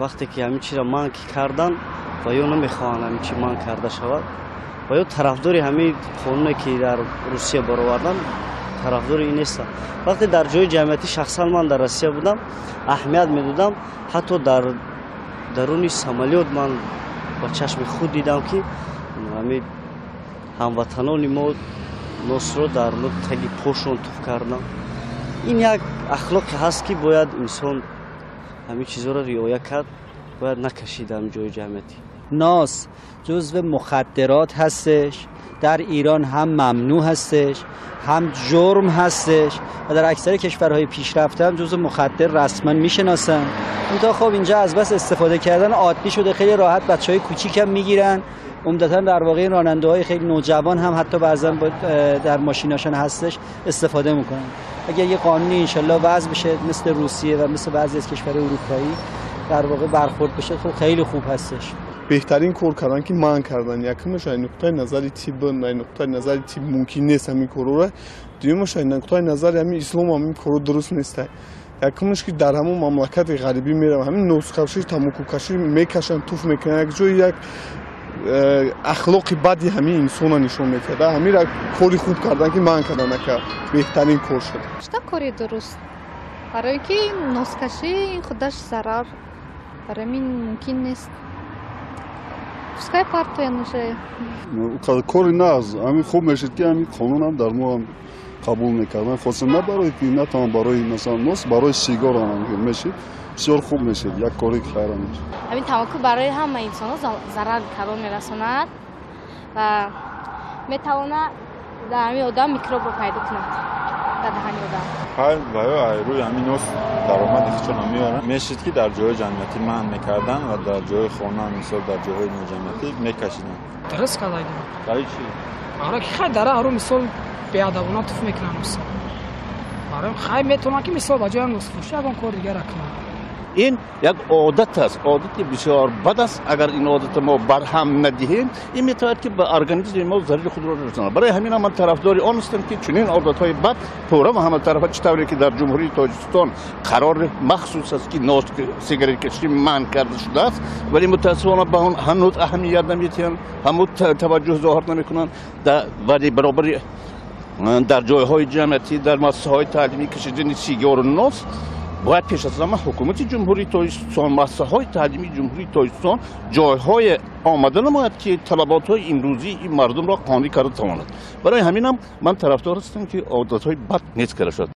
وقتی که همین چیز را منع کردن و یا نمیخوان همین چی منع کرده شود و یا طرفدار همین قانونی که در روسیه برآوردن طرفدار این نیست. وقتی در جای جمعیتی شخصا من در روسیه بودم اهمیت میدادم، حتی در درون سامالیات من با چشم خود دیدم که همین هموطنان ما نصر رو در تگی پوشون توف کردن. این یک اخلاقی هست که باید انسان همین چیزها را رعایت کرد، باید نکشید در جای جمعیتی. ناس جزو مخدرات هستش، در ایران هم ممنوع هستش هم جرم هستش و در اکثر کشورهای پیشرفته هم جزو مخدر رسما میشناسن. منتها خب اینجا از بس استفاده کردن عادی شده، خیلی راحت بچهای کوچیک هم میگیرن. عمدتاً در واقع راننده‌های خیلی نوجوان هم حتی بعضا در ماشیناشون هستش استفاده میکنن. اگر یه قانونی انشالله وضع بشه مثل روسیه و مثل بعضی از کشورهای اروپایی در واقع برخورد بشه، خب خیلی خوب هستش. بهترین کار کردن که منع کردن، یکمش از نقطه نظر طب و نقطه نظر طب ممکن نیست همین کارو را، دومش از نقطه نظر همین اسلام همین کارو درست نیست. یکمش که در همون مملکت غربی میرم همین نوسخوشی تماکو کشی میکشن توف میکنن، یک جای یک اخلاقی بدی همین انسان نشون میده. همین را کاری خوب کردن که منع کردن که بهترین کار شد. چطور کاری درست؟ برای که نوسخوشی این خودش ضرر برای من ممکن نیست. Пускай партия наше. کاری نه از همین خوب میشد که همین قانون هم در ما هم قبول میکردن، خاصه نه برای که نه تمام برای مثلا نوس، برای سیگار هم میشد بسیار خوب میشد، یک کاری خیر میشد. همین تماکو برای همه انسان ها ضرر کبا میرساند و میتواند در همین آدم میکروب رو پیدا کند در دهان آدم. هر برای روی همین نوس درآمد چون میارن میشد که در جای جمعیتی منع میکردن و در جای خانه مثلا در جای نوجمعیتی میکشیدن. درست کردن. برای چی؟ برای که خیلی داره هرو مثال بیادبانه توف میکنن مثلا. برای خیلی میتونن که مثال با جای نوس فروشی اون کار دیگه را کنن. این یک عادت است، عادتی بسیار بد است. اگر این عادت ما برهم ندهیم این میتواند که به ارگانیسم ما ضرر خود را برساند. برای همین من طرفدار آن هستم که چنین عادت‌های بد پورا و همه طرفه چطوری که در جمهوری تاجیکستان قرار مخصوص است که نوش سیگارت کشی منع کرده شده است، ولی متأسفانه به آن هنوز اهمیت نمیدهند، هنوز توجه ظاهر نمیکنند. ولی برابر در جایهای جمعیتی در مؤسسه‌های تعلیمی کشیدن سیگار و نوش باید پیش از همه حکومت جمهوری تاجیکستان، مؤسسه‌های تعلیمی جمهوری تاجیکستان جایهای آمده نماید که طلبات‌های امروزی این مردم را قانع کرده تواند. برای همینم من طرفدار هستم که عادت‌های بد نیست کرده شد.